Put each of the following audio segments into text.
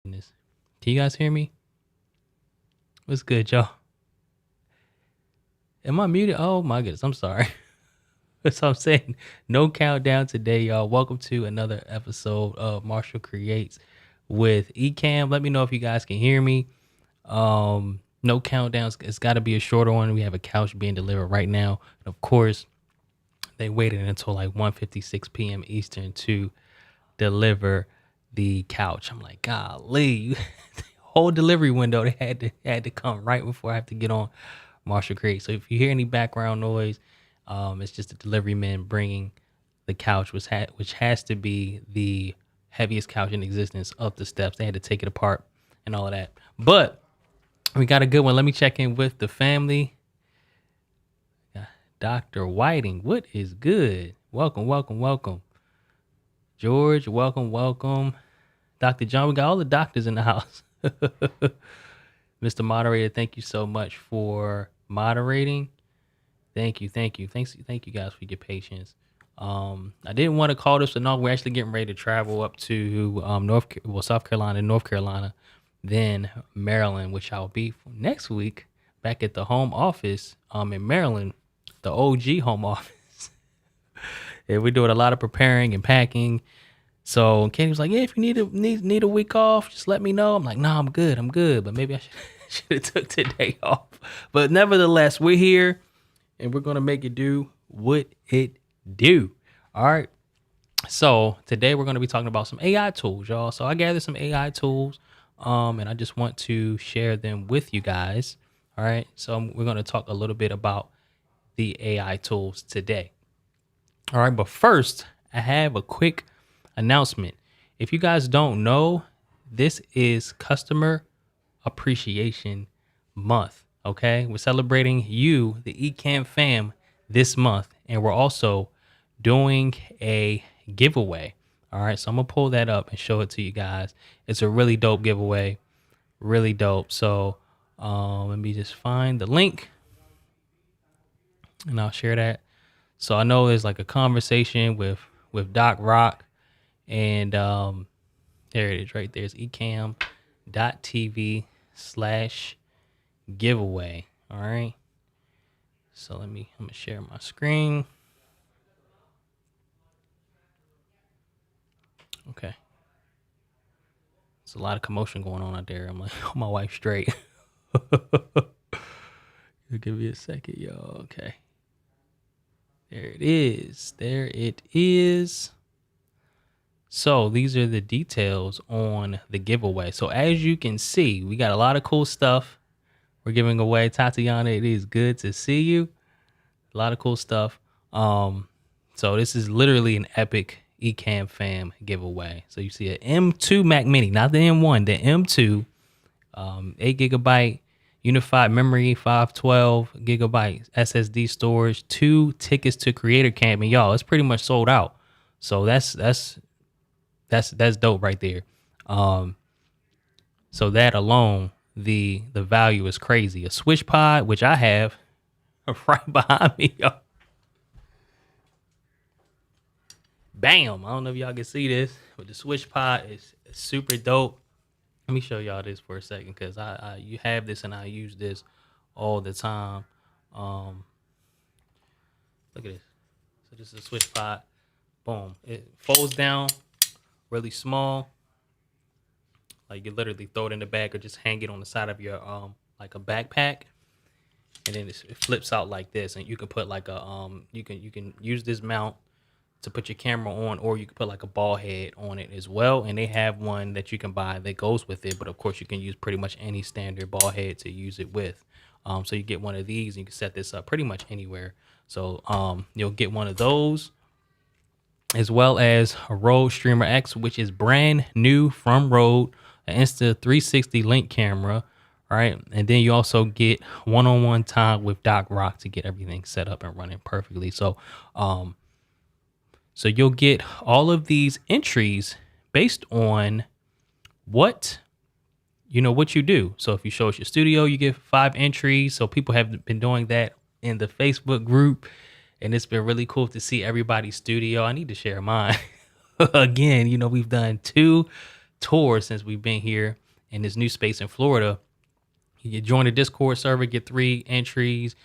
Goodness. Can you guys hear me? What's good, y'all? Am I muted? Oh my goodness, I'm sorry. That's what I'm saying. No countdown today, y'all. Welcome to another episode of Marshall Creates with Ecamm. Let me know if you guys can hear me. No countdowns. It's got to be a shorter one. We have a couch being delivered right now. And of course, they waited until like 1:56 p.m. Eastern to deliver the couch. I'm like, golly, whole delivery window. They had to come right before I have to get on Marshall Creek. So if you hear any background noise, it's just the delivery man bringing the couch, which has to be the heaviest couch in existence, up the steps. They had to take it apart and all of that. But we got a good one. Let me check in with the family. Dr. Whiting, what is good? Welcome, welcome, welcome. George, welcome. Dr. John, we got all the doctors in the house. Mr. Moderator, thank you so much for moderating. Thank you. Thank you guys for your patience. I didn't want to call this no. We're actually getting ready to travel up to South Carolina, North Carolina, then Maryland, which I'll be next week back at the home office in Maryland, the OG home office. Yeah, we're doing a lot of preparing and packing. So Kenny was like, "Yeah, if you need a week off, just let me know." I'm like, "No, I'm good. But maybe I should have took today off." But nevertheless, we're here and we're gonna make it do what it do. All right. So today we're gonna be talking about some AI tools, y'all. So I gathered some AI tools, and I just want to share them with you guys. All right. So we're gonna talk a little bit about the AI tools today. All right, but first, I have a quick announcement. If you guys don't know, this is Customer Appreciation Month. Okay, we're celebrating you, the Ecamm Fam, this month, and we're also doing a giveaway. All right, so I'm gonna pull that up and show it to you guys. It's a really dope giveaway, really dope. So let me just find the link, and I'll share that. So I know there's like a conversation with Doc Rock, and there it is right there. It's Ecamm.tv/giveaway. All right. So I'm gonna share my screen. Okay. There's a lot of commotion going on out there. I'm like, oh, my wife's straight. Give me a second, y'all. Okay. There it is. So these are the details on the giveaway. So as you can see, we got a lot of cool stuff we're giving away. Tatiana, it is good to see you. A lot of cool stuff. So this is literally an epic Ecamm Fam giveaway. So you see an M2 Mac Mini, not the M1, the M2, 8 gigabyte unified memory, 512 gigabyte SSD storage, 2 tickets to Creator Camp, and y'all, it's pretty much sold out. So that's dope right there. So that alone, the value is crazy. A Switch Pod, which I have right behind me, y'all. Bam! I don't know if y'all can see this, but the Switch Pod is super dope. Let me show y'all this for a second, because you have this and I use this all the time. Look at this. So this is a Switch Pod. Boom. It folds down really small. Like you literally throw it in the bag or just hang it on the side of your like a backpack. And then it flips out like this, and you can put like a you can use this mount to put your camera on, or you can put like a ball head on it as well. And they have one that you can buy that goes with it, but of course you can use pretty much any standard ball head to use it with. So you get one of these and you can set this up pretty much anywhere. So you'll get one of those, as well as a Rode Streamer X, which is brand new from Rode, an Insta360 link camera. All right. And then you also get one-on-one time with Doc Rock to get everything set up and running perfectly. So you'll get all of these entries based on what you do. So if you show us your studio, you get 5 entries. So people have been doing that in the Facebook group, and it's been really cool to see everybody's studio. I need to share mine. Again, we've done two tour since we've been here in this new space in Florida. You join the Discord server, get 3 entries,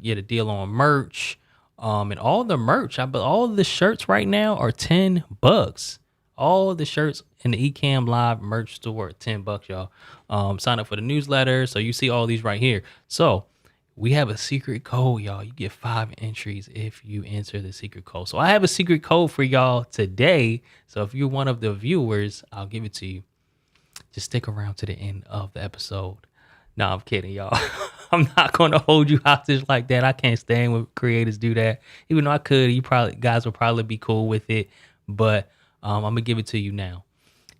get a deal on merch. And all the merch, all the shirts right now are $10. All the shirts in the Ecamm Live merch store are $10, y'all. Sign up for the newsletter, so you see all these right here. So we have a secret code, y'all. You get 5 entries if you enter the secret code. So I have a secret code for y'all today. So if you're one of the viewers, I'll give it to you. Just stick around to the end of the episode. No, I'm kidding, y'all. I'm not going to hold you hostage like that. I can't stand when creators do that. Even though I could, guys will probably be cool with it. But I'm going to give it to you now.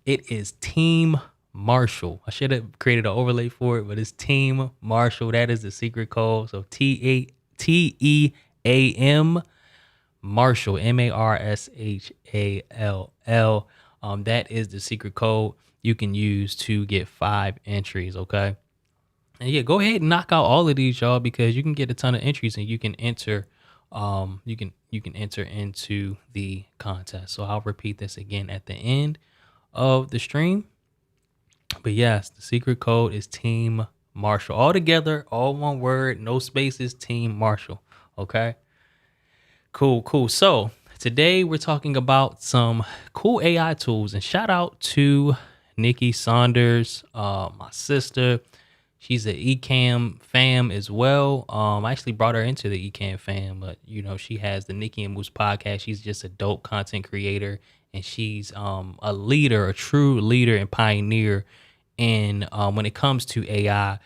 It is Team Marshall. I should have created an overlay for it, but it's Team Marshall. That is the secret code. So TEAM Marshall, MARSHALL. That is the secret code you can use to get 5 entries. Okay. And yeah, go ahead and knock out all of these, y'all, because you can get a ton of entries and you can enter. You can enter into the contest. So I'll repeat this again at the end of the stream. But yes, the secret code is Team Marshall. All together, all one word, no spaces, Team Marshall. Okay. Cool. So today we're talking about some cool AI tools, and shout out to Nikki Saunders, my sister. She's an Ecamm Fam as well. I actually brought her into the Ecamm Fam, but she has the Nikki and Moose podcast. She's just a dope content creator, and she's a leader, a true leader and pioneer in when it comes to AI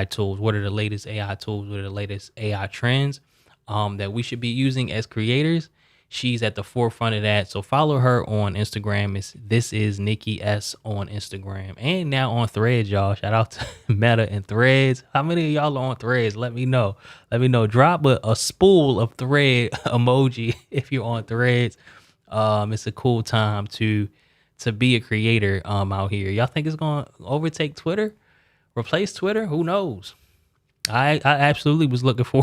tools. What are the latest AI tools? What are the latest AI trends that we should be using as creators? She's at the forefront of that. So follow her on Instagram. This is Nikki S on Instagram and now on Threads, y'all. Shout out to Meta and Threads. How many of y'all are on Threads? Let me know. Drop a spool of thread emoji if you're on Threads. It's a cool time to be a creator out here. Y'all think it's gonna overtake Twitter, replace Twitter? Who knows? I absolutely was looking for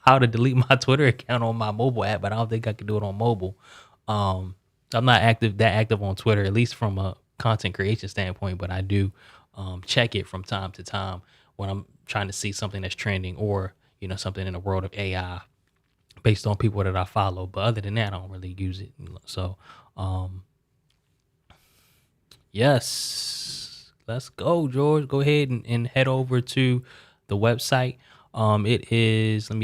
how to delete my Twitter account on my mobile app, but I don't think I can do it on mobile. I'm not active on Twitter, at least from a content creation standpoint, but I do check it from time to time when I'm trying to see something that's trending or something in the world of AI based on people that I follow. But other than that, I don't really use it. So yes, let's go, George. Go ahead and head over to the website. It is, let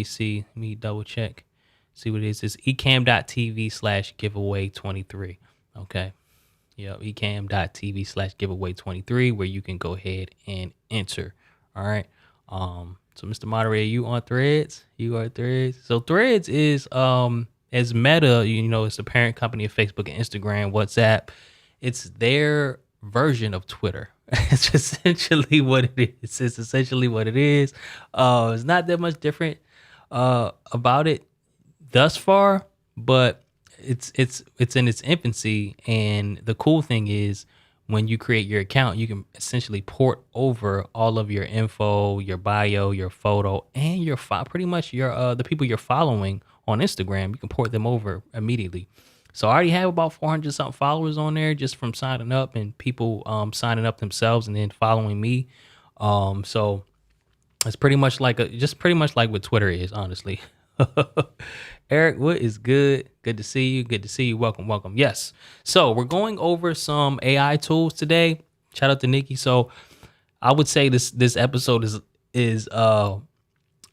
me double check, see what it is. It's Ecamm.tv/giveaway23. Okay. Yeah, Ecamm.tv/giveaway23, where you can go ahead and enter. All right. So Mr. Moderator, you on Threads? You are Threads. So Threads is as Meta, it's the parent company of Facebook and Instagram, WhatsApp. It's their version of Twitter. It's essentially what it is. It's not that much different about it thus far, but it's in its infancy. And the cool thing is, when you create your account, you can essentially port over all of your info, your bio, your photo, and your pretty much your the people you're following on Instagram. You can port them over immediately. So I already have about 400 something followers on there just from signing up, and people signing up themselves and then following me. So it's pretty much like what Twitter is, honestly. Eric, what is good? Good to see you. Welcome. Yes. So we're going over some AI tools today. Shout out to Nikki. So I would say this episode is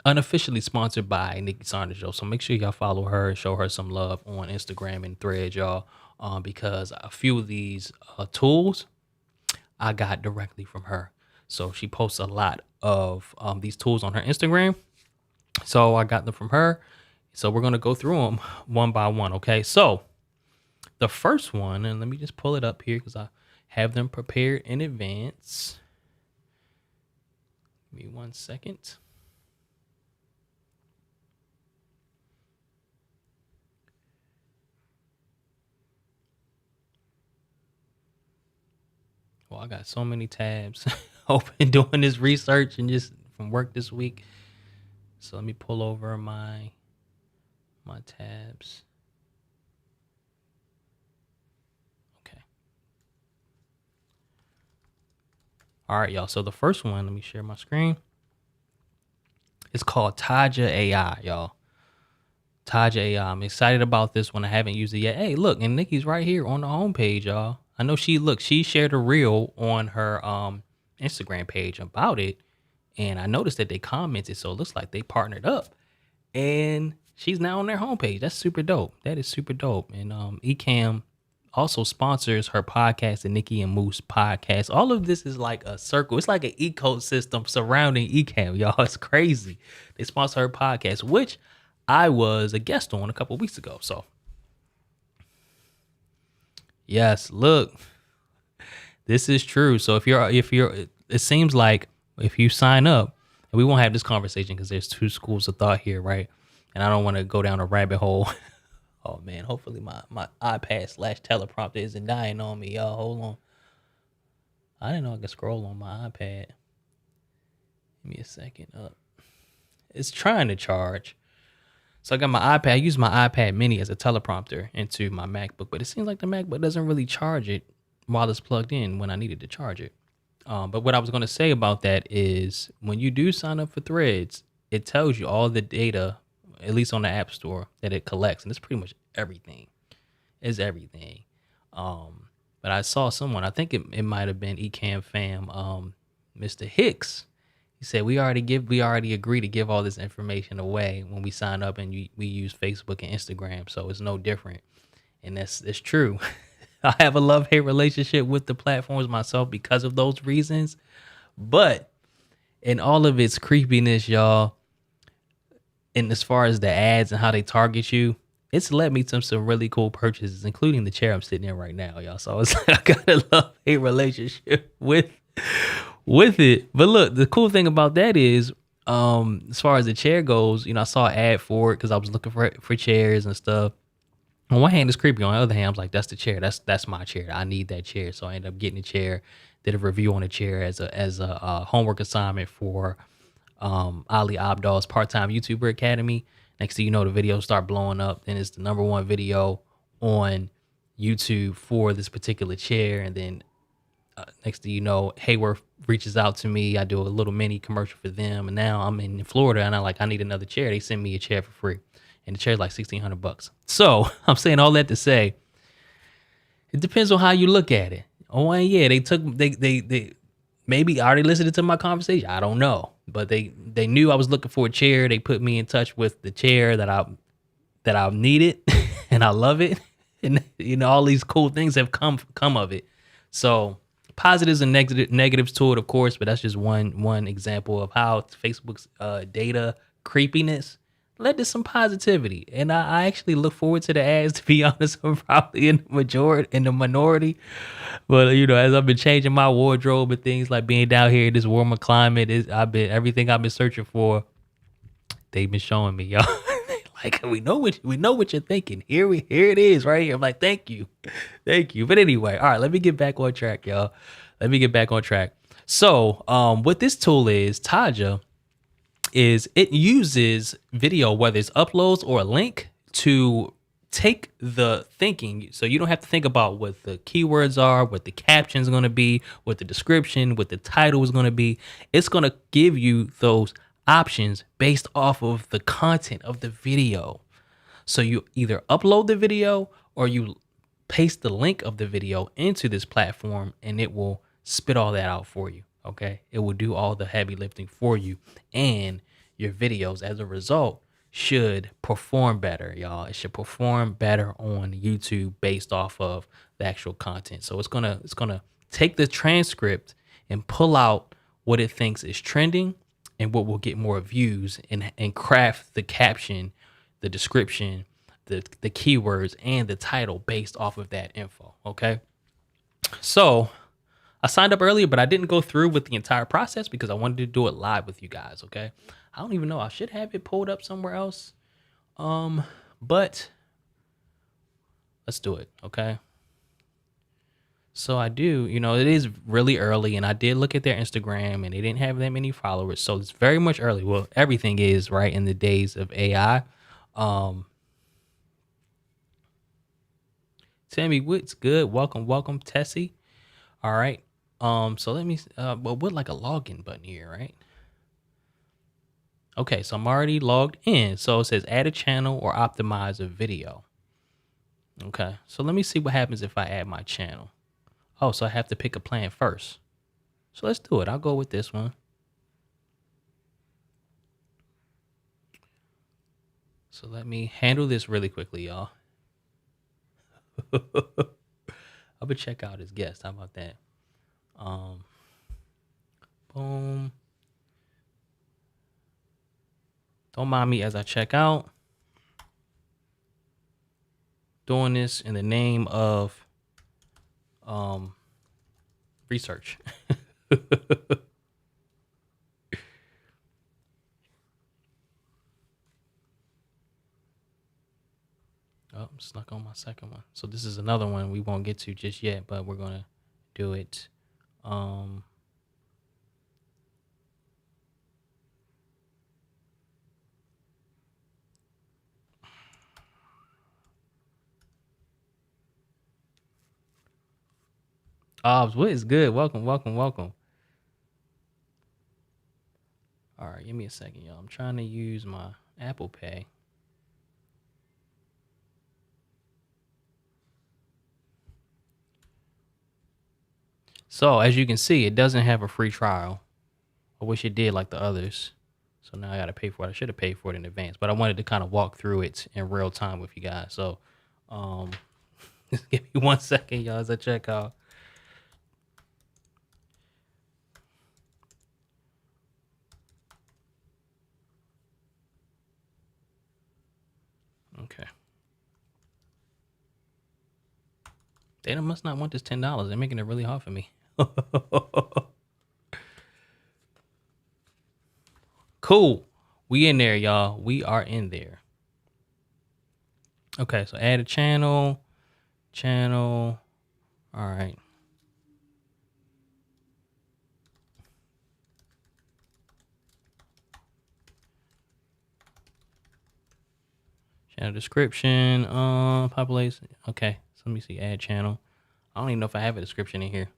unofficially sponsored by Nikki Saunders, so make sure y'all follow her and show her some love on Instagram and Threads, y'all, because a few of these tools I got directly from her. So she posts a lot of these tools on her Instagram, so I got them from her. So we're gonna go through them one by one. Okay, so the first one, and let me just pull it up here because I have them prepared in advance. Give me 1 second. Well, I got so many tabs open doing this research and just from work this week. So let me pull over my tabs. Okay. All right, y'all. So the first one, let me share my screen. It's called Taja.ai, y'all. Taja.ai. I'm excited about this one. I haven't used it yet. Hey, look, and Nikki's right here on the homepage, y'all. I know she shared a reel on her Instagram page about it, and I noticed that they commented, so it looks like they partnered up. And she's now on their homepage. That's super dope. That is super dope. And Ecamm also sponsors her podcast, the Nikki and Moose podcast. All of this is like a circle. It's like an ecosystem surrounding Ecamm, y'all. It's crazy. They sponsor her podcast, which I was a guest on a couple of weeks ago. So yes, look, this is true. So if you're, it seems like if you sign up, and we won't have this conversation because there's two schools of thought here, right? And I don't want to go down a rabbit hole. Oh man, hopefully my iPad / teleprompter isn't dying on me, y'all. Hold on. I didn't know I could scroll on my iPad. Give me a second up. It's trying to charge. So I got my iPad. I use my iPad mini as a teleprompter into my MacBook, but it seems like the MacBook doesn't really charge it while it's plugged in when I needed to charge it. But what I was going to say about that is when you do sign up for Threads, it tells you all the data, at least on the App Store, that it collects. And it's pretty much everything. It's everything. But I saw someone, I think it might have been Ecamm Fam, Mr. Hicks. He said, we already agree to give all this information away when we sign up and we use Facebook and Instagram. So it's no different. And that's true. I have a love-hate relationship with the platforms myself because of those reasons. But in all of its creepiness, y'all, and as far as the ads and how they target you, it's led me to some really cool purchases, including the chair I'm sitting in right now, y'all. So it's I got a love-hate relationship with it. But look, the cool thing about that is, as far as the chair goes, I saw an ad for it because I was looking for chairs and stuff. On one hand, it's creepy. On the other hand, I was like, that's the chair. That's my chair. I need that chair. So I ended up getting a chair, did a review on a chair as a homework assignment for Ali Abdal's part-time YouTuber Academy. Next thing you know, the videos start blowing up. Then it's the #1 video on YouTube for this particular chair. And then next thing you know, Hayworth reaches out to me. I do a little mini commercial for them. And now I'm in Florida and I need another chair. They send me a chair for free. And the chair's like $1,600. So I'm saying all that to say, it depends on how you look at it. Oh, and yeah, they maybe already listened to my conversation. I don't know, but they knew I was looking for a chair. They put me in touch with the chair that I needed, and I love it. And all these cool things have come of it. So positives and negatives to it, of course, but that's just one example of how Facebook's data creepiness led to some positivity. And I actually look forward to the ads, to be honest. I'm probably in the minority. But as I've been changing my wardrobe and things like being down here in this warmer climate, everything I've been searching for, they've been showing me, y'all. Like, we know what you're thinking. Here it is right here. I'm like, thank you. But anyway, all right, let me get back on track, y'all. So what this tool is, Taja, is it uses video, whether it's uploads or a link, to take the thinking. So you don't have to think about what the keywords are, what the caption is going to be, what the description, what the title is going to be. It's going to give you those options based off of the content of the video. So you either upload the video or you paste the link of the video into this platform and it will spit all that out for you. Okay. It will do all the heavy lifting for you, and your videos as a result should perform better, y'all. It should perform better on YouTube based off of the actual content. So it's gonna take the transcript and pull out what it thinks is trending and what will get more views, and craft the caption, the description, the keywords, and the title based off of that info. Okay. So I signed up earlier, but I didn't go through with the entire process because I wanted to do it live with you guys. Okay. I don't even know. I should have it pulled up somewhere else. But let's do it. Okay. So I do, it is really early, and I did look at their Instagram and they didn't have that many followers. So it's very much early. Well, everything is, right, in the days of AI. Tammy, what's good? Welcome, Tessie. All right. So let me, but with like a login button here, right? Okay, so I'm already logged in. So it says add a channel or optimize a video. Okay, so let me see what happens if I add my channel. Oh, so I have to pick a plan first. So let's do it. I'll go with this one. So let me handle this really quickly, y'all. I'm gonna check out his guest. How about that? Boom. Don't mind me as I check out. Doing this in the name of research. Oh, I'm stuck on my second one. So this is another one we won't get to just yet, but we're gonna do it. What is good? Welcome, welcome, welcome. All right, give me a second, y'all. I'm trying to use my Apple Pay. So as you can see, it doesn't have a free trial. I wish it did like the others. So now I got to pay for it. I should have paid for it in advance, but I wanted to kind of walk through it in real time with you guys. So just give me 1 second, y'all, as I check out. Okay. They must not want this $10. They're making it really hard for me. Cool. We in there, y'all. We are in there. Okay, so add a channel. All right. Channel description, population. Okay, so let me see, add channel. I don't even know if I have a description in here.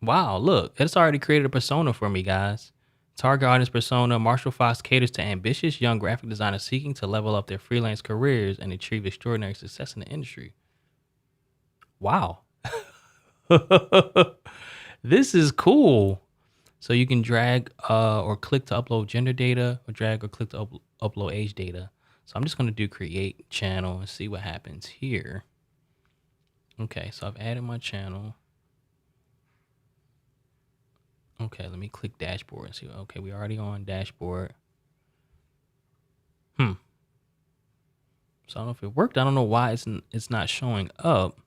Wow, look, it's already created a persona for me, guys. Target audience persona, Marshall Fox caters to ambitious young graphic designers seeking to level up their freelance careers and achieve extraordinary success in the industry. Wow. This is cool. So you can drag or click to upload gender data, or drag or click to upload age data. So I'm just going to do create channel and see what happens here. Okay, so I've added my channel. Okay, let me click dashboard and see. Okay, we're already on dashboard. So I don't know if it worked. I don't know why it's not showing up.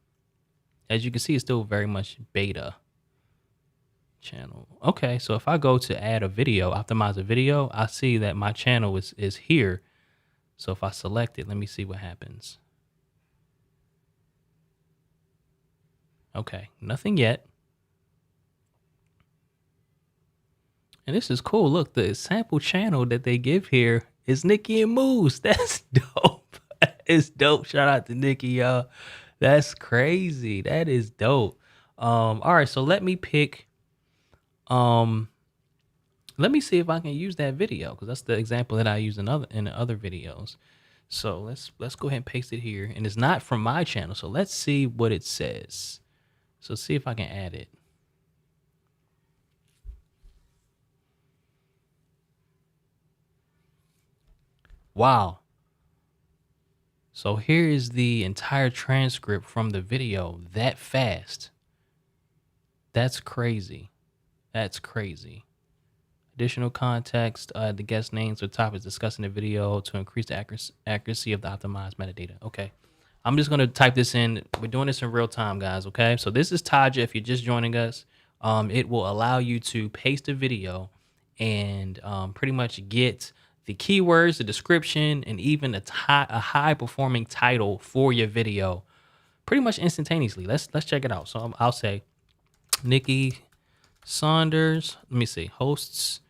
As you can see, it's still very much beta channel. Okay, so if I go to add a video, optimize a video, I see that my channel is here. So if I select it, let me see what happens. Okay, nothing yet. And this is cool. Look, the sample channel that they give here is Nikki and Moose. That's dope. It's dope. Shout out to Nikki, y'all. That's crazy. That is dope. All right, so let me pick. Let me see if I can use that video, because that's the example that I use in the other videos. So let's go ahead and paste it here. And it's not from my channel. So let's see what it says. So see if I can add it. Wow. So here is the entire transcript from the video that fast. That's crazy. That's crazy. Additional context, the guest names or topics discussed in the video to increase the accuracy of the optimized metadata. Okay. I'm just going to type this in. We're doing this in real time, guys. Okay. So this is Taja. If you're just joining us, it will allow you to paste a video and pretty much get the keywords, the description, and even a high performing title for your video pretty much instantaneously. Let's check it out. So I'll say Nikki Saunders. Let me see. Hosts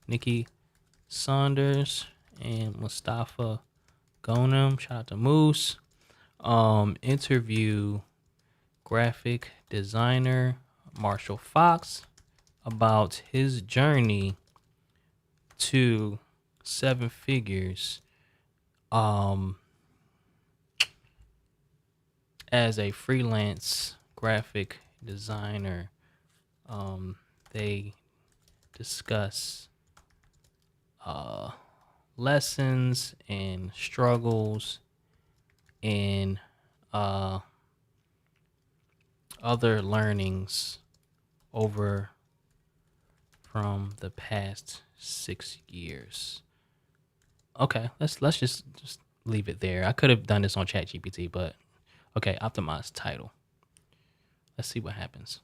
Nikki Saunders and Mustafa Gonem. Shout out to Moose. Interview graphic designer Marshall Fox about his journey to 7 figures as a freelance graphic designer. They discuss lessons and struggles and other learnings over from the past 6 years. Okay, let's just leave it there. I could have done this on ChatGPT, but okay, optimize title. Let's see what happens.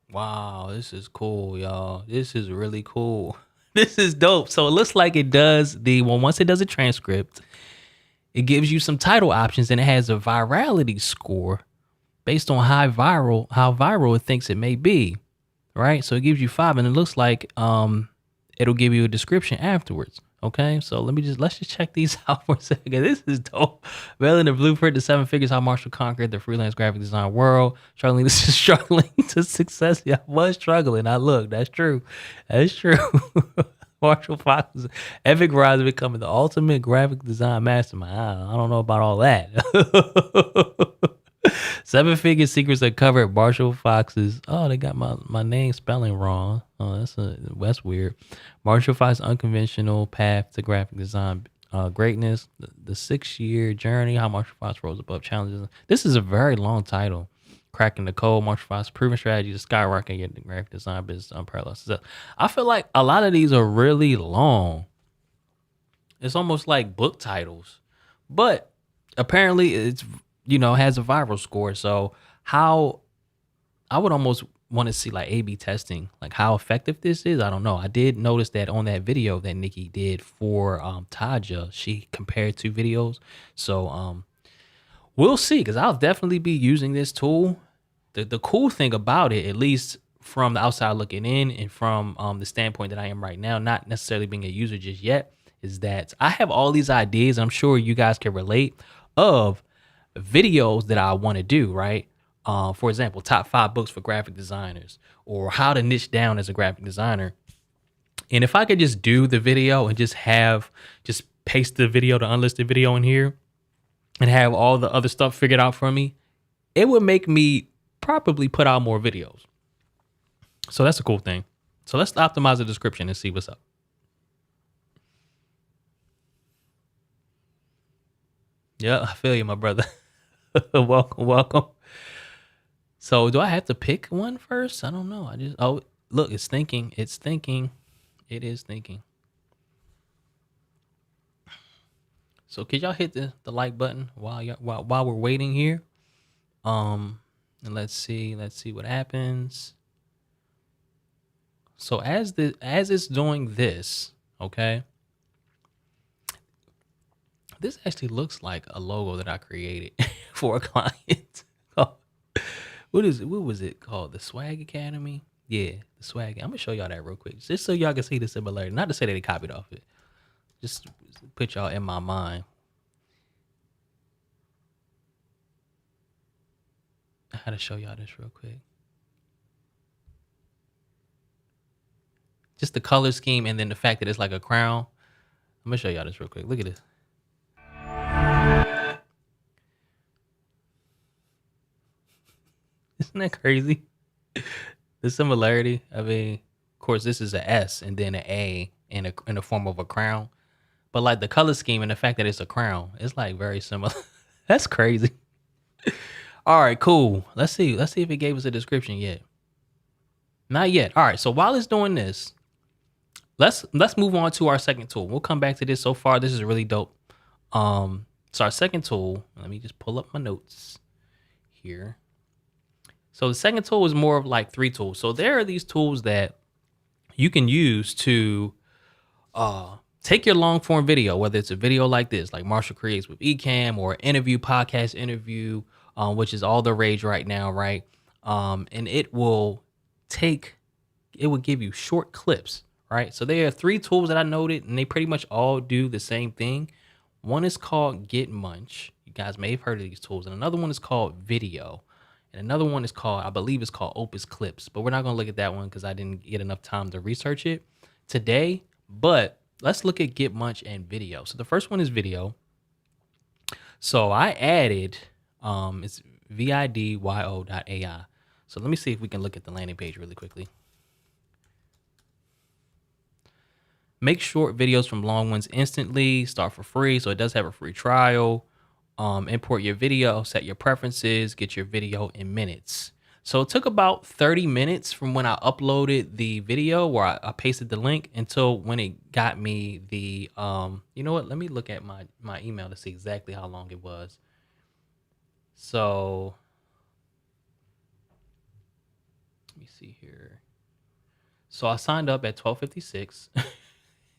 Wow, this is cool, y'all. This is really cool. This is dope. So it looks like it does once it does a transcript, it gives you some title options and it has a virality score based on how viral it thinks it may be. Right? So it gives you 5 and it looks like it'll give you a description afterwards. Okay, so let's just check these out for a second. This is dope. Veiling the blueprint to 7 figures, how Marshall conquered the freelance graphic design world. Struggling to success. Yeah, I was struggling. That's true. That's true. Marshall Fox's epic rise to becoming the ultimate graphic design mastermind. I don't know about all that. 7-figure secrets uncovered. Marshall Fox's. Oh, they got my name spelling wrong. Oh, that's weird. Marshall Fox's unconventional path to graphic design greatness. The 6-year journey. How Marshall Fox rose above challenges. This is a very long title. Cracking the code. Marshall Fox's proven strategy to skyrocket the graphic design business unparalleled success. I feel like a lot of these are really long. It's almost like book titles, but apparently it's has a viral score. So how I would almost want to see like A/B testing, like how effective this is. I don't know. I did notice that on that video that Nikki did for Taja, she compared 2 videos. So we'll see, because I'll definitely be using this tool. The cool thing about it, at least from the outside looking in and from the standpoint that I am right now, not necessarily being a user just yet, is that I have all these ideas, and I'm sure you guys can relate, of videos that I want to do, right? For example, top 5 books for graphic designers, or how to niche down as a graphic designer. And if I could just do the video and just paste the video, the unlisted video in here, and have all the other stuff figured out for me, it would make me probably put out more videos. So that's a cool thing. So let's optimize the description and see what's up. Yeah, I feel you, my brother. Welcome. So do I have to pick one first? I don't know. Look, it's thinking. It is thinking. So could y'all hit the like button while we're waiting here? And let's see what happens. So as it's doing this, okay. This actually looks like a logo that I created for a client. What was it called? The Swag Academy? Yeah, the Swag. I'm gonna show y'all that real quick, just so y'all can see the similarity. Not to say that they copied off it, just put y'all in my mind. I had to show y'all this real quick. Just the color scheme and then the fact that it's like a crown. I'm gonna show y'all this real quick. Look at this. Isn't that crazy? The similarity. I mean, of course, this is a S and then an A in the form of a crown. But like the color scheme and the fact that it's a crown, it's like very similar. That's crazy. All right, cool. Let's see if it gave us a description yet. Not yet. All right, so while it's doing this, let's move on to our second tool. We'll come back to this. So far, this is really dope. So our second tool, let me just pull up my notes here. So the second tool is more of like 3 tools. So there are these tools that you can use to take your long form video, whether it's a video like this, like Marshall creates with Ecamm, or interview, podcast interview, which is all the rage right now, right? And it will give you short clips, right? So there are 3 tools that I noted, and they pretty much all do the same thing. One is called GetMunch. You guys may have heard of these tools. And another one is called Video. And another one is called, I believe it's called Opus Clips. But we're not going to look at that one because I didn't get enough time to research it today. But let's look at GetMunch and Video. So the first one is Video. So I added, it's VIDYO.ai. So let me see if we can look at the landing page really quickly. Make short videos from long ones instantly. Start for free. So it does have a free trial. Import your video, set your preferences, get your video in minutes. So it took about 30 minutes from when I uploaded the video where I pasted the link until when it got me the, you know what? Let me look at my email to see exactly how long it was. So let me see here. So I signed up at 12:56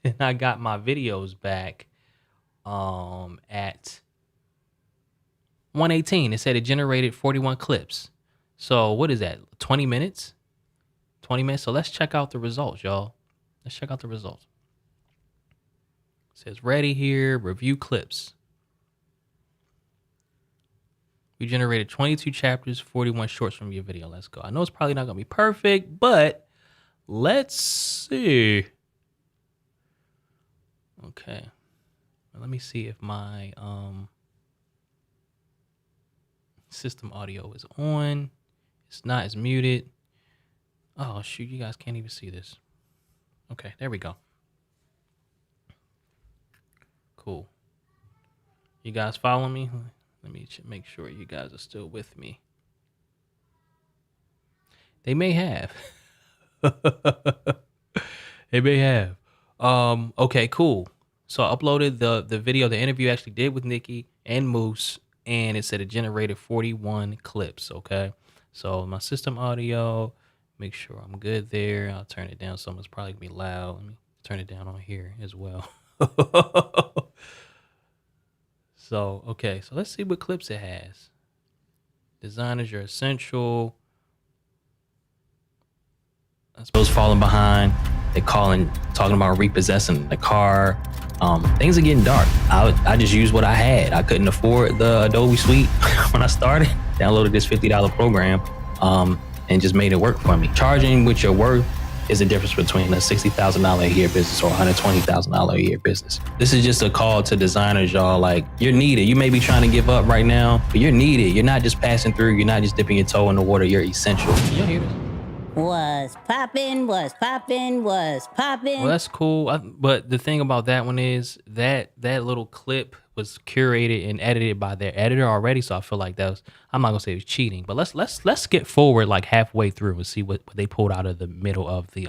and I got my videos back at 1:18. It said it generated 41 clips. So what is that? 20 minutes? 20 minutes. So let's check out the results, y'all. Let's check out the results. It says ready here, review clips. We generated 22 chapters, 41 shorts from your video. Let's go. I know it's probably not going to be perfect, but let's see. Okay. Let me see if my system audio is on. It's not. It's muted. Oh, shoot. You guys can't even see this. Okay. There we go. Cool. You guys follow me? Let me make sure you guys are still with me. They may have. They may have. Okay, cool. So I uploaded the video, the interview I actually did with Nikki and Moose, and it said it generated 41 clips. Okay. So my system audio, make sure I'm good there. I'll turn it down. Someone's probably gonna be loud. Let me turn it down on here as well. So, okay. So let's see what clips it has. Designers, you're essential. I suppose falling behind. They talking about repossessing the car. Things are getting dark. I just used what I had. I couldn't afford the Adobe suite when I started. Downloaded this $50 program and just made it work for me. Charging with your worth is the difference between a $60,000 a year business or $120,000 a year business. This is just a call to designers, y'all. Like, you're needed. You may be trying to give up right now, but you're needed. You're not just passing through. You're not just dipping your toe in the water. You're essential. You hear this? Was popping. Well, that's cool. But the thing about that one is that little clip was curated and edited by their editor already. So I feel like I'm not gonna say it was cheating, but let's get forward like halfway through and see what they pulled out of the middle of the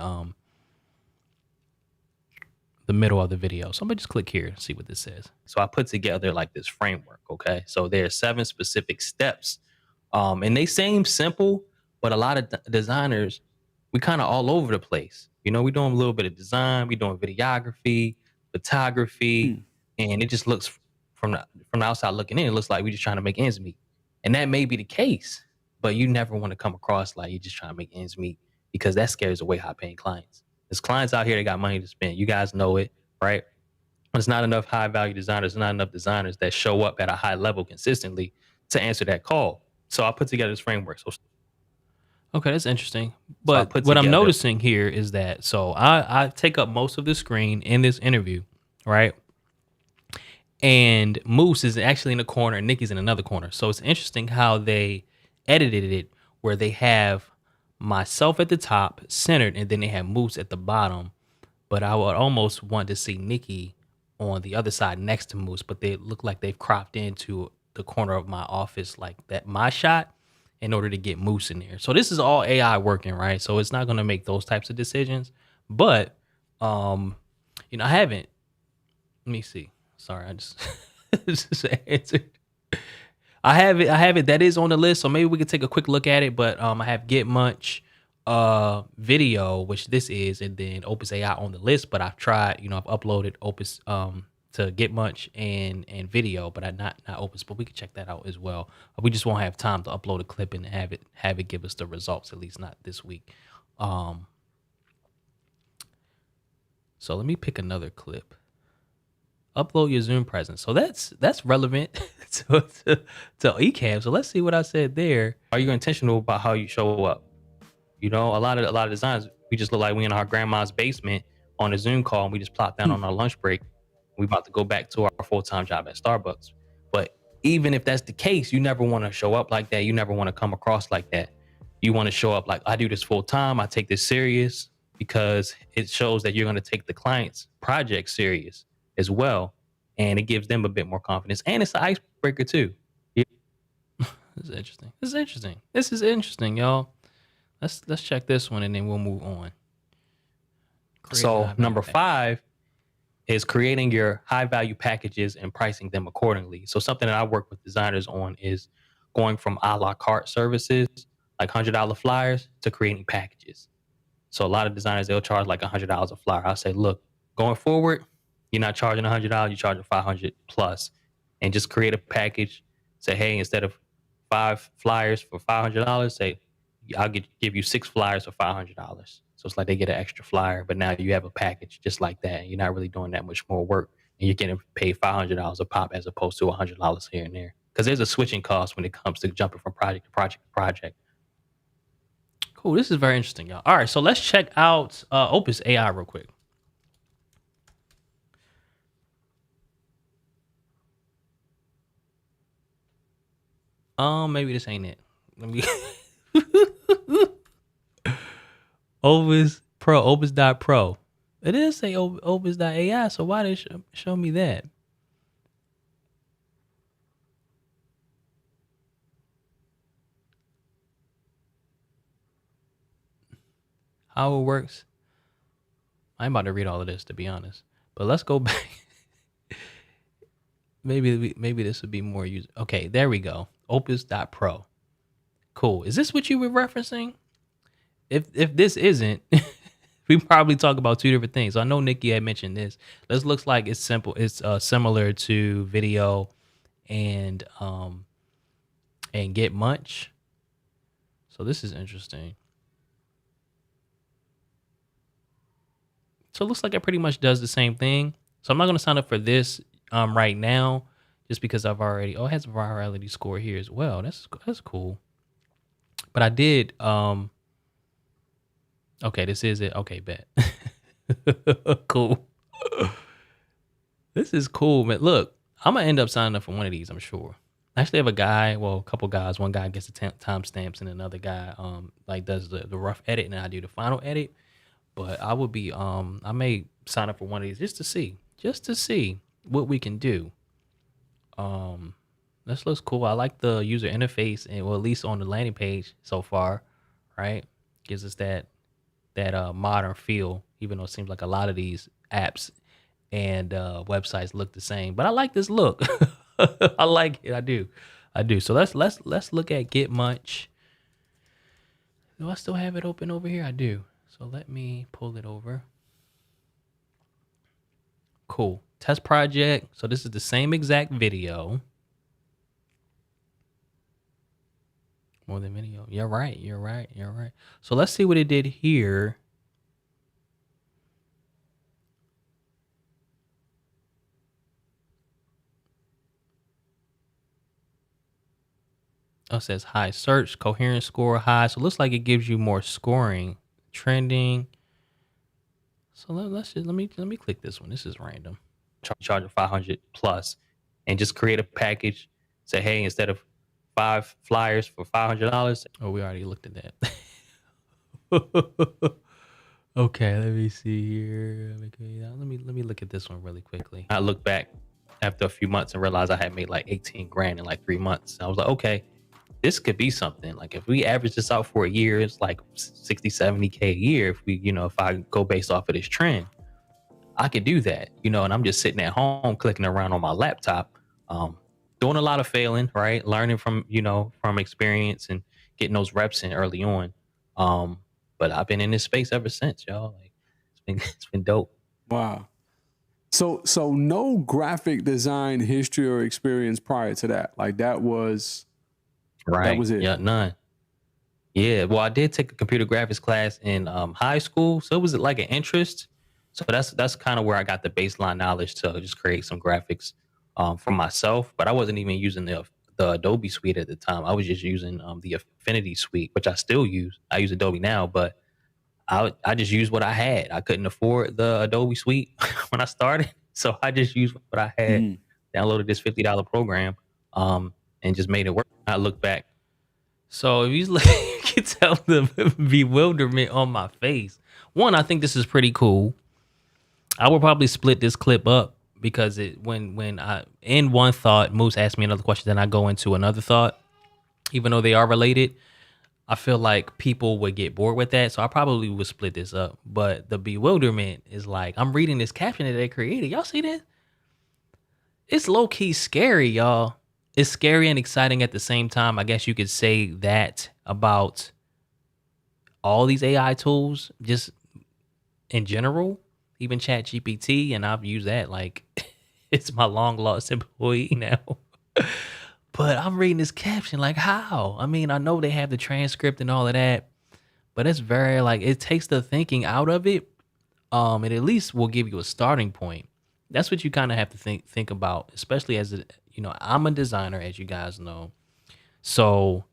video. So I'm gonna just click here and see what this says. So I put together like this framework. Okay. So there are 7 specific steps. And they seem simple, but a lot of designers, we kind of all over the place. You know, we're doing a little bit of design, we're doing videography, photography, and it just looks from the outside looking in, it looks like we're just trying to make ends meet. And that may be the case, but you never want to come across like you're just trying to make ends meet, because that scares away high-paying clients. There's clients out here that got money to spend. You guys know it, right? There's not enough high-value designers, not enough designers that show up at a high level consistently to answer that call. So I put together this framework. Okay, that's interesting. But what I'm noticing here is that, so I take up most of the screen in this interview, right? And Moose is actually in the corner and Nikki's in another corner. So it's interesting how they edited it, where they have myself at the top, centered, and then they have Moose at the bottom. But I would almost want to see Nikki on the other side next to Moose, but they look like they've cropped into the corner of my office like that, my shot, in order to get Moose in there. So this is all AI working, right? So it's not going to make those types of decisions. But, I haven't. Let me see. Sorry, I just answered. I have it. That is on the list. So maybe we could take a quick look at it. But I have GetMunch. video, which this is, and then Opus AI on the list, but I've tried, I've uploaded Opus to GetMunch and video, but I not Opus, but we can check that out as well. We just won't have time to upload a clip and have it give us the results, at least not this week. So let me pick another clip. Upload your Zoom presence. So that's relevant to Ecamm. So let's see what I said there. Are you intentional about how you show up? A lot of designs, we just look like we in our grandma's basement on a Zoom call, and we just plop down on our lunch break. We about to go back to our full-time job at Starbucks. But even if that's the case, you never want to show up like that. You never want to come across like that. You want to show up like, I do this full time. I take this serious, because it shows that you're going to take the client's project serious as well. And it gives them a bit more confidence. And it's an icebreaker too. Yeah. This is interesting, y'all. Let's check this one and then we'll move on. So number 5 is creating your high value packages and pricing them accordingly. So something that I work with designers on is going from a la carte services, like $100 flyers, to creating packages. So a lot of designers, they'll charge like $100 a flyer. I'll say, look, going forward, you're not charging $100, you're charging $500 plus, and just create a package. Say, hey, instead of 5 flyers for $500, say, I'll give you 6 flyers for $500. So it's like they get an extra flyer, but now you have a package just like that. You're not really doing that much more work, and you're getting paid $500 a pop as opposed to $100 here and there. Because there's a switching cost when it comes to jumping from project to project to project. Cool. This is very interesting, y'all. All right, so let's check out Opus AI real quick. Maybe this ain't it. Let me Opus.pro. It is say Opus.ai, so why did it show me that? How it works? I'm about to read all of this, to be honest. But let's go back. Maybe this would be more user. Okay, there we go. Opus.pro. Cool. Is this what you were referencing? If this isn't, we probably talk about 2 different things. So I know Nikki had mentioned this. This looks like it's simple. It's similar to video and GetMunch. So this is interesting. So it looks like it pretty much does the same thing. So I'm not going to sign up for this right now, just because I've already. Oh, it has a virality score here as well. That's cool. But I did. Okay, this is it. Okay, bet. Cool. This is cool, man. Look, I'm gonna end up signing up for one of these, I'm sure. I actually have a couple guys. One guy gets the timestamps, and another guy like does the rough edit, and I do the final edit. But I would be I may sign up for one of these just to see what we can do. This looks cool. I like the user interface, and well, at least on the landing page so far, right? Gives us that modern feel, even though it seems like a lot of these apps and websites look the same. But I like this look. I like it. I do. So let's look at GetMunch. Do I still have it open over here? I do. So let me pull it over. Cool. Test project. So this is the same exact video. More than video. You're right. So let's see what it did here. Oh, it says high search, coherence score high. So it looks like it gives you more scoring, trending. So let me click this one. This is random. Charge 500 plus, and just create a package. Say, hey, instead of 5 flyers for $500. Oh, we already looked at that. Okay, let me see here. Let me look at this one really quickly. I look back after a few months and realized I had made like 18 grand in like 3 months. I was like, okay, this could be something. Like if we average this out for a year, it's like 60, 70K a year. If we, if I go based off of this trend, I could do that, and I'm just sitting at home clicking around on my laptop, doing a lot of failing, right? Learning from experience and getting those reps in early on. But I've been in this space ever since, y'all. Like it's been dope. Wow. So no graphic design history or experience prior to that. Like that was it. Yeah, none. Yeah, well, I did take a computer graphics class in high school, so it was like an interest. So that's kind of where I got the baseline knowledge to just create some graphics for myself. But I wasn't even using the Adobe suite at the time. I was just using the Affinity suite, which I still use. I use Adobe now, but I just used what I had. I couldn't afford the Adobe suite when I started, so I just used what I had. Downloaded this $50 program, and just made it work. I look back. So if you can tell the bewilderment on my face. One, I think this is pretty cool. I will probably split this clip up because when I in one thought, Moose asked me another question, then I go into another thought, even though they are related. I feel like people would get bored with that, so I probably would split this up. But the bewilderment is like, I'm reading this caption that they created. Y'all see this? It's low-key scary, y'all. It's scary and exciting at the same time. I guess you could say that about all these AI tools, just in general, even ChatGPT, and I've used that like it's my long-lost employee now. But I'm reading this caption like, how? I mean, I know they have the transcript and all of that, but it's very like it takes the thinking out of it. It at least will give you a starting point. That's what you kind of have to think about, especially as I'm a designer, as you guys know. So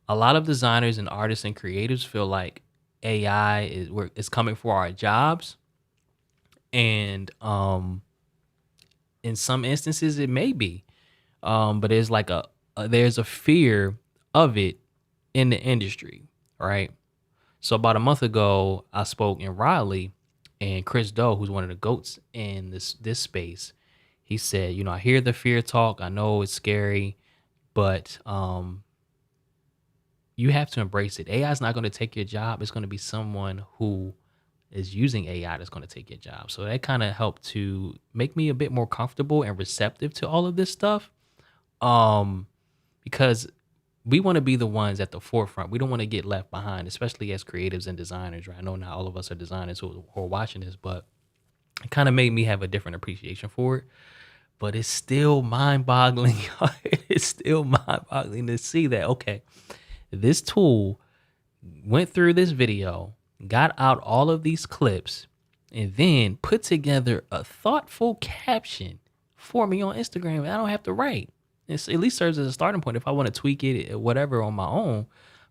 a lot of designers and artists and creatives feel like AI is coming for our jobs, and in some instances it may be. But there's like there's a fear of it in the industry, right? So about a month ago, I spoke in Raleigh, and Chris Doe, who's one of the GOATs in this space, he said, I hear the fear talk. I know it's scary, but you have to embrace it. AI is not going to take your job. It's going to be someone who is using AI that's going to take your job. So that kind of helped to make me a bit more comfortable and receptive to all of this stuff. Because we want to be the ones at the forefront. We don't want to get left behind, especially as creatives and designers, right? I know not all of us are designers who are watching this, but it kind of made me have a different appreciation for it. But it's still mind-boggling. It's still mind-boggling to see that, okay, this tool went through this video, got out all of these clips, and then put together a thoughtful caption for me on Instagram. I don't have to write. It at least serves as a starting point if I want to tweak it, whatever, on my own.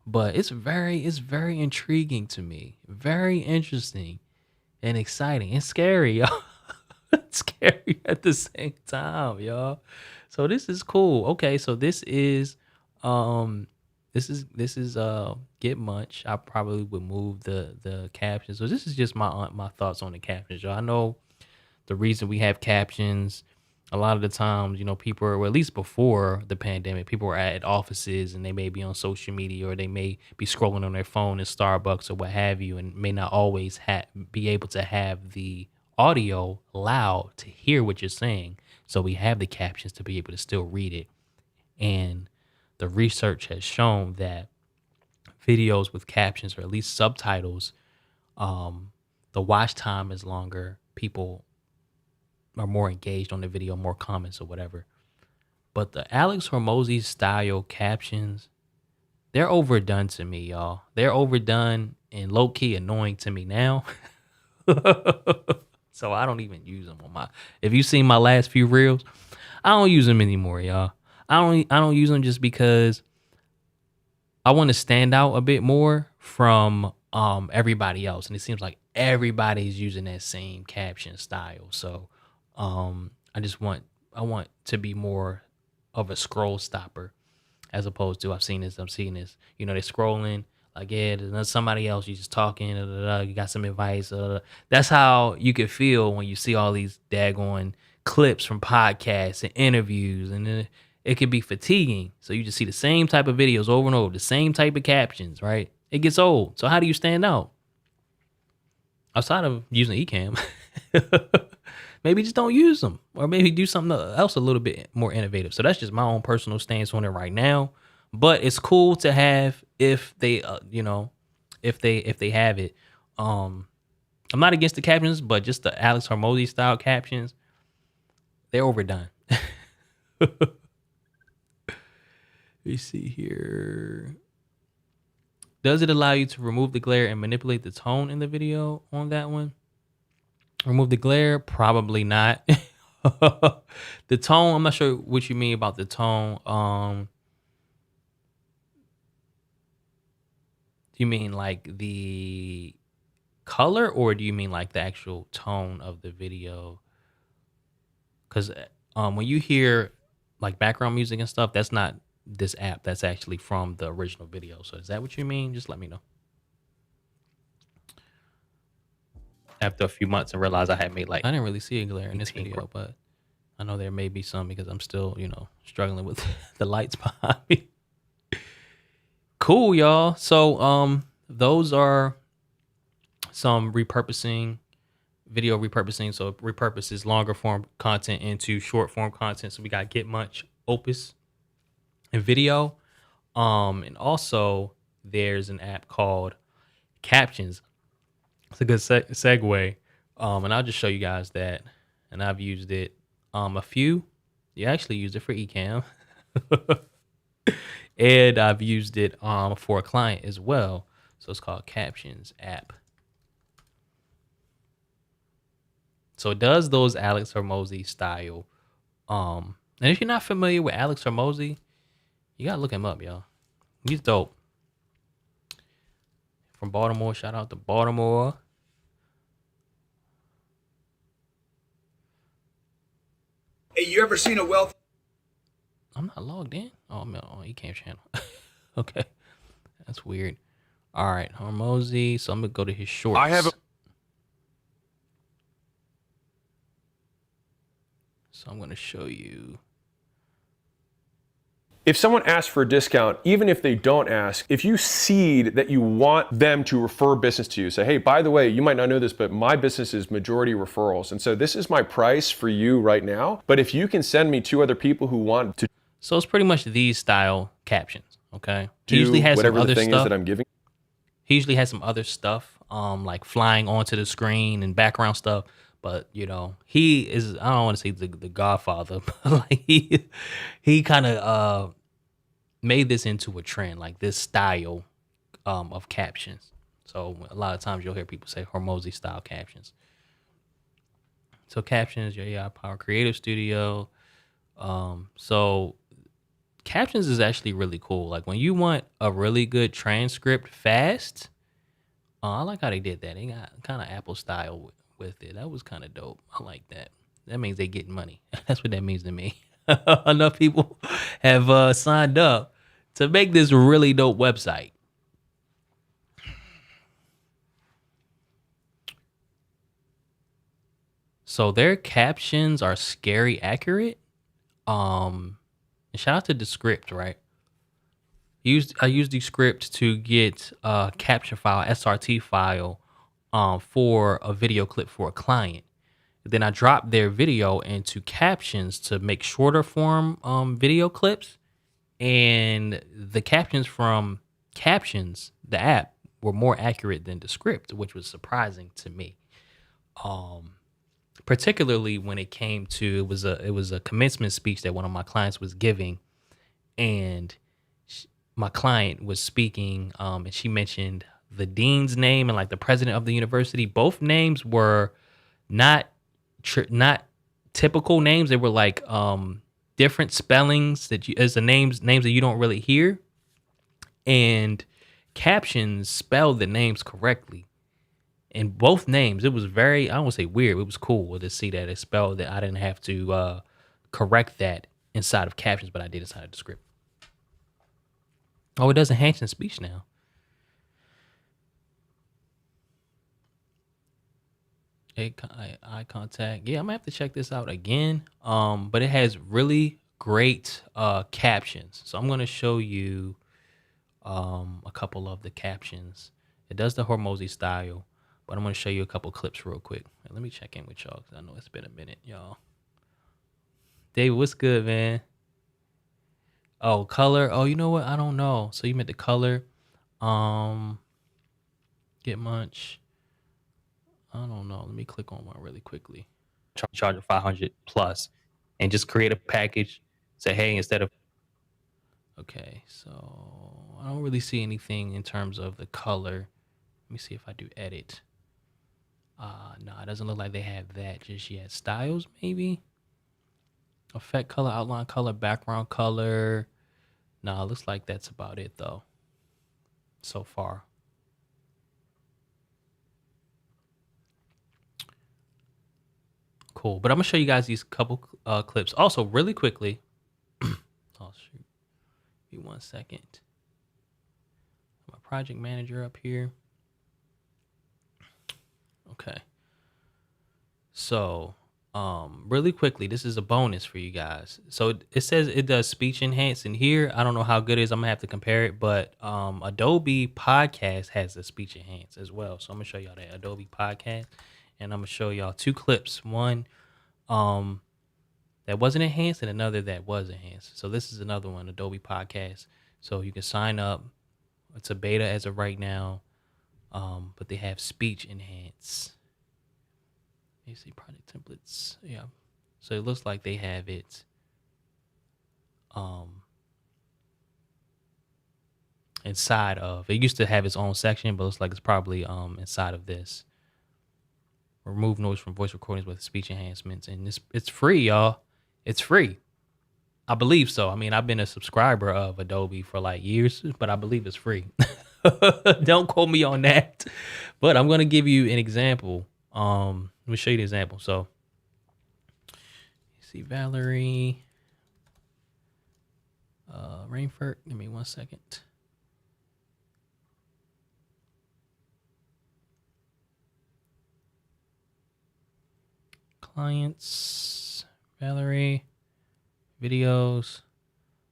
But it's very intriguing to me, very interesting and exciting and scary, y'all. It's scary at the same time, y'all. So this is cool. Okay, so this is Get Munch. I probably would move the captions. So this is just my thoughts on the captions, y'all. I know the reason we have captions. A lot of the times, people are, well, at least before the pandemic, people were at offices and they may be on social media or they may be scrolling on their phone in Starbucks or what have you, and may not always be able to have the audio loud to hear what you're saying. So we have the captions to be able to still read it. And the research has shown that videos with captions or at least subtitles, the watch time is longer. People are more engaged on the video, more comments or whatever. But the Alex Hormozy style captions, they're overdone to me, y'all. They're overdone and low-key annoying to me now. So I don't even use them on if you've seen my last few reels, I don't use them anymore, y'all. I don't use them just because I want to stand out a bit more from everybody else. And it seems like everybody's using that same caption style. So I want to be more of a scroll stopper as opposed to I'm seeing this. They're scrolling like, yeah, there's somebody else. You just talking, you got some advice. That's how you could feel when you see all these daggone clips from podcasts and interviews, and it can be fatiguing. So you just see the same type of videos over and over, the same type of captions, right? It gets old. So how do you stand out? Outside of using Ecamm, maybe just don't use them, or maybe do something else a little bit more innovative. So that's just my own personal stance on it right now. But it's cool to have if they, if they have it. I'm not against the captions, but just the Alex Hormozy style captions, they're overdone. Let me see here. Does it allow you to remove the glare and manipulate the tone in the video on that one? Remove the glare? Probably not. The tone, I'm not sure what you mean about the tone. Do you mean like the color, or do you mean like the actual tone of the video? Because when you hear like background music and stuff, that's not this app. That's actually from the original video. So is that what you mean? Just let me know. After a few months and realized I had made like, I didn't really see a glare in this video, but I know there may be some because I'm still, struggling with the lights behind me. Cool, y'all. So those are some video repurposing. So it repurposes longer form content into short form content. So we got GetMunch, Opus, and Video. And also there's an app called Captions. It's a good segue. And I'll just show you guys that. And I've used it a few. You actually used it for Ecamm. And I've used it for a client as well. So it's called Captions app. So it does those Alex Hormozy style. And if you're not familiar with Alex Hormozy, you gotta look him up, y'all. He's dope. From Baltimore, shout out to Baltimore. Hey, you ever seen a wealth? I'm not logged in. Oh, I'm on Ecamm channel. Okay, that's weird. All right, Hormozy. So I'm gonna go to his shorts. So I'm gonna show you. If someone asks for a discount, even if they don't ask, if you seed that you want them to refer business to you, say, hey, by the way, you might not know this, but my business is majority referrals. And so this is my price for you right now. But if you can send me 2 other people who want to. So it's pretty much these style captions, okay? He usually has whatever some other the thing stuff is that I'm giving. He usually has some other stuff, like flying onto the screen and background stuff. But he is, I don't want to say the Godfather, but like he kind of made this into a trend, like this style of captions. So a lot of times you'll hear people say Hormozy style captions. So Captions, your AI powered creative studio. So Captions is actually really cool. Like when you want a really good transcript fast, I like how they did that. They got kind of Apple style with it. That was kind of dope. I like that. That means they getting money. That's what that means to me. Enough people have signed up to make this really dope website. So their captions are scary accurate. Shout out to the script, right? I used the script to get a capture file, SRT file, for a video clip for a client. Then I dropped their video into Captions to make shorter form video clips, and the captions from Captions, the app, were more accurate than the script, which was surprising to me. Particularly when it came to it was a commencement speech that one of my clients was giving, and my client was speaking, and she mentioned the dean's name and like the president of the university. Both names were not typical names. They were like different spellings that as the names that you don't really hear, and Captions spelled the names correctly. And both names, it was very, I don't want to say weird, it was cool to see that it spelled that. I didn't have to correct that inside of Captions, but I did inside of the script. Oh, it does enhance in speech now. Eye contact. Yeah, I'm gonna have to check this out again. But it has really great captions. So I'm gonna show you a couple of the captions. It does the Hormozy style, but I'm gonna show you a couple clips real quick. Let me check in with y'all because I know it's been a minute, y'all. David, what's good, man? Oh, color. Oh, you know what? I don't know. So you meant the color. GetMunch. I don't know. Let me click on one really quickly. Charge a 500 plus and just create a package. Say, hey, instead of. Okay, so I don't really see anything in terms of the color. Let me see if I do edit. No, it doesn't look like they have that just yet. Styles, maybe? Effect color, outline color, background color. No, it looks like that's about it, though, so far. Cool. But I'm going to show you guys these couple clips. Also, really quickly. Oh, shoot. Give me 1 second. My project manager up here. Okay. So, really quickly, this is a bonus for you guys. So it says it does speech enhance in here. I don't know how good it is. I'm gonna have to compare it, but Adobe Podcast has a speech enhance as well. So I'm gonna show y'all that Adobe Podcast, and I'm gonna show y'all 2 clips. One that wasn't enhanced and another that was enhanced. So this is another one, Adobe Podcast. So you can sign up. It's a beta as of right now, but they have speech enhance. You see product templates. Yeah. So it looks like they have it inside of. It used to have its own section, but it looks like it's probably inside of this. Remove noise from voice recordings with speech enhancements. And it's free, y'all. It's free. I believe so. I mean, I've been a subscriber of Adobe for like years, but I believe it's free. Don't quote me on that. But I'm gonna give you an example. Let me show you the example. So you see Valerie Rainford. Give me 1 second. Clients, Valerie, videos.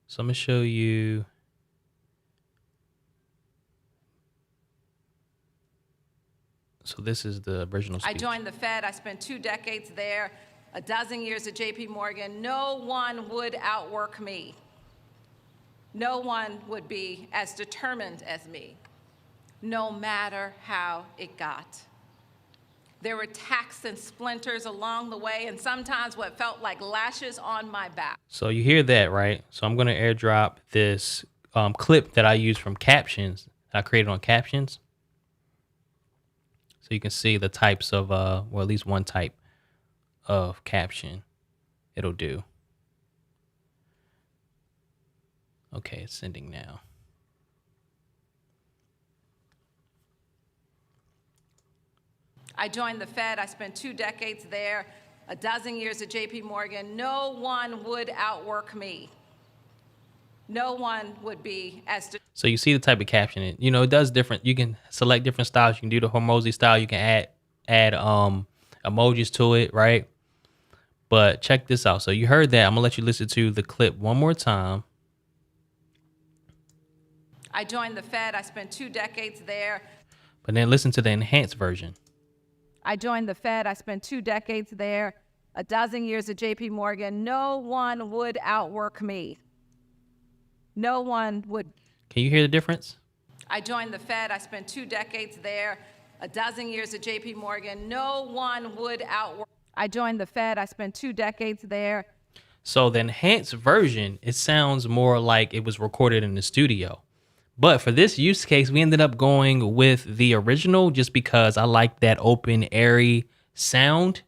So I'm gonna show you. So this is the original speech. I joined the Fed. I spent 2 decades there, a dozen years at JP Morgan. No one would outwork me. No one would be as determined as me, no matter how it got. There were tacks and splinters along the way, and sometimes what felt like lashes on my back. So you hear that, right? So I'm going to airdrop this clip that I use from Captions, that I created on Captions. So you can see the types of, well, at least one type of caption it'll do. Okay, it's sending now. I joined the Fed. I spent 2 decades there, a dozen years at JP Morgan. No one would outwork me. No one would be as... So you see the type of caption. It does different. You can select different styles. You can do the Hormozy style. You can add emojis to it, right? But check this out. So you heard that. I'm gonna let you listen to the clip one more time. I joined the Fed. I spent 2 decades there. But then listen to the enhanced version. I joined the Fed. I spent 2 decades there, a dozen years at JP Morgan. No one would outwork me. No one would. Can you hear the difference? I joined the Fed. I spent 2 decades there, a dozen years at JP Morgan. No one would outwork. I joined the Fed. I spent 2 decades there. So the enhanced version, it sounds more like it was recorded in the studio. But for this use case, we ended up going with the original just because I like that open, airy sound,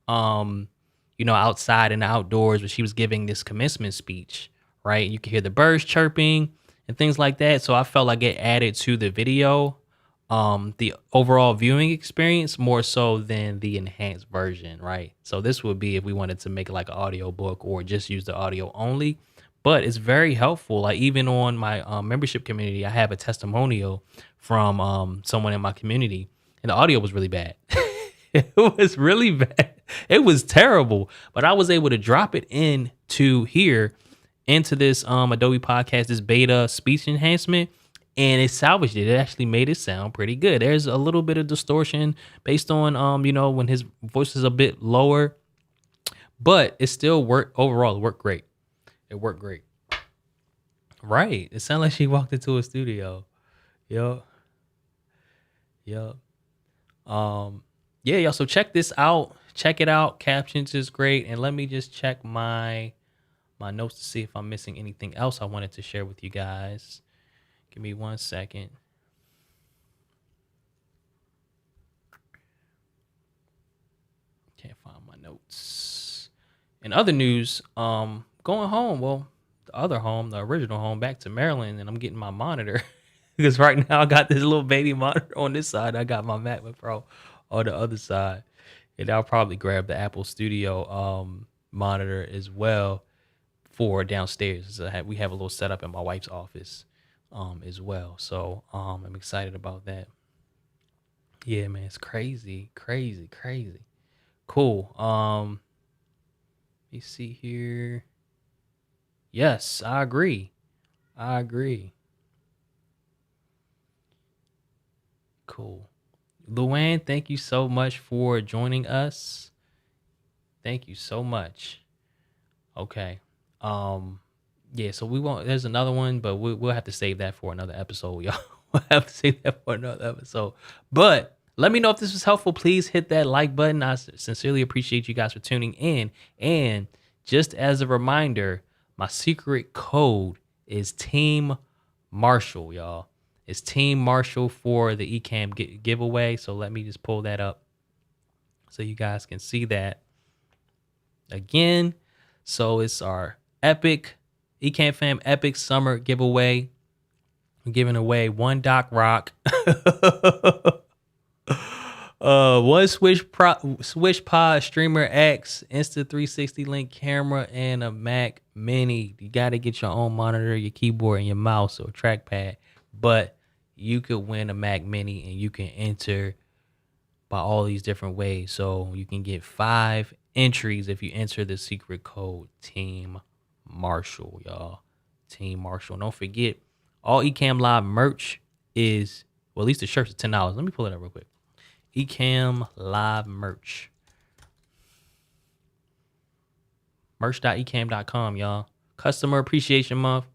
outside and outdoors where she was giving this commencement speech, right? You can hear the birds chirping and things like that. So I felt like it added to the video, the overall viewing experience more so than the enhanced version, right? So this would be if we wanted to make it like an audio book or just use the audio only. But it's very helpful. Like even on my membership community, I have a testimonial from someone in my community, and the audio was really bad. It was really bad. It was terrible. But I was able to drop it into this Adobe Podcast, this beta speech enhancement, and it salvaged it. It actually made it sound pretty good. There's a little bit of distortion based on when his voice is a bit lower, but it still worked overall. It worked great. It worked great. Right. It sounded like she walked into a studio. Yo. Yup. Yeah, y'all. So check this out. Check it out. Captions is great. And let me just check my notes to see if I'm missing anything else I wanted to share with you guys. Give me 1 second. Can't find my notes. In other news, going home. Well, the other home, the original home, back to Maryland, and I'm getting my monitor because right now I got this little baby monitor on this side. I got my MacBook Pro on the other side, and I'll probably grab the Apple Studio monitor as well for downstairs. So we have a little setup in my wife's office as well. So I'm excited about that. Yeah, man, it's crazy. Cool. You see here. Yes, I agree. Cool. Luann, thank you so much for joining us. Thank you so much. Okay. Yeah, so we won't, there's another one, but we'll have to save that for another episode, y'all. We'll have to save that for another episode. But let me know if this was helpful. Please hit that like button. I sincerely appreciate you guys for tuning in. And just as a reminder, my secret code is Team Marshall, y'all. It's Team Marshall for the Ecamm giveaway. So let me just pull that up so you guys can see that again. So it's our epic Ecamm Fam epic summer giveaway. We're giving away one Doc Rock, one Switch Pod Streamer X Insta360 link camera, and a Mac Mini. You got to get your own monitor, your keyboard, and your mouse or trackpad. But you could win a Mac Mini, and you can enter by all these different ways. So you can get 5 entries if you enter the secret code Team Marshall, y'all. Team Marshall. Don't forget, all Ecamm Live merch is, well, at least the shirts are $10. Let me pull it up real quick. Ecamm Live merch. Merch.ecamm.com, y'all. Customer Appreciation Month.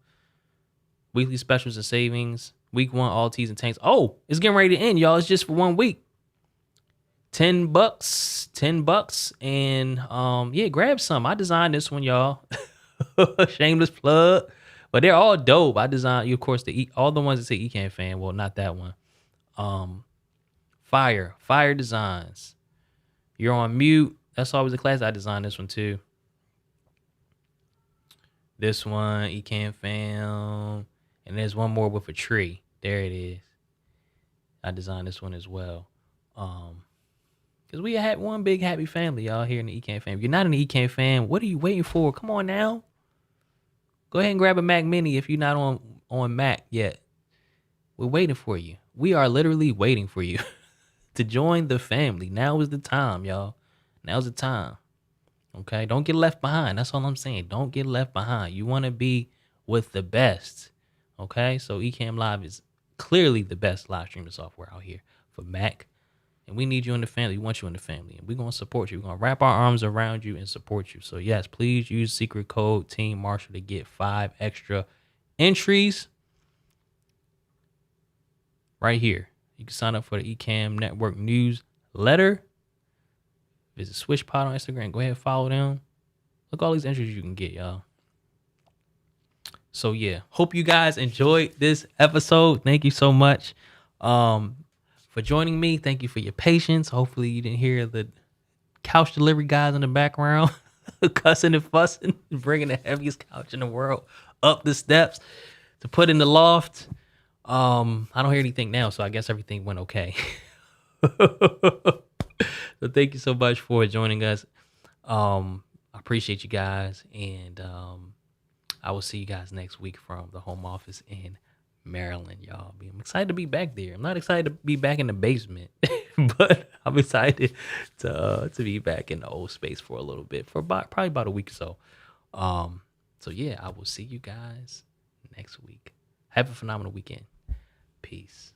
Weekly specials and savings. Week 1, all teas and tanks. Oh, it's getting ready to end, y'all. It's just for 1 week. $10. And yeah, grab some. I designed this one, y'all. Shameless plug. But they're all dope. I designed, of course, all the ones that say Ecamm Fan. Well, not that one. Fire designs. You're on mute. That's always a class. I designed this one too. This one, Ecamm Fam. And there's one more with a tree. There it is. I designed this one as well. Because we had one big happy family, y'all, here in the Ecamm Fam. If you're not in the Ecamm Fam, what are you waiting for? Come on now. Go ahead and grab a Mac Mini if you're not on Mac yet. We're waiting for you. We are literally waiting for you to join the family. Now is the time, y'all. Now's the time. Okay? Don't get left behind. That's all I'm saying. Don't get left behind. You want to be with the best. Okay? So Ecamm Live is clearly the best live streaming software out here for Mac. And we need you in the family. We want you in the family. And we're going to support you. We're going to wrap our arms around you and support you. So, yes, please use secret code Team Marshall to get 5 extra entries right here. You can sign up for the Ecamm Network newsletter. Visit SwitchPod on Instagram. Go ahead and follow them. Look at all these entries you can get, y'all. So, yeah, hope you guys enjoyed this episode. Thank you so much. For joining me. Thank you for your patience. Hopefully you didn't hear the couch delivery guys in the background cussing and fussing, bringing the heaviest couch in the world up the steps to put in the loft. I don't hear anything now, so I guess everything went okay. So thank you so much for joining us. I appreciate you guys, and I will see you guys next week from the home office in Maryland, y'all. I'm excited to be back there. I'm not excited to be back in the basement, but I'm excited to be back in the old space for a little bit, for probably about a week or so. So yeah, I will see you guys next week. Have a phenomenal weekend. Peace.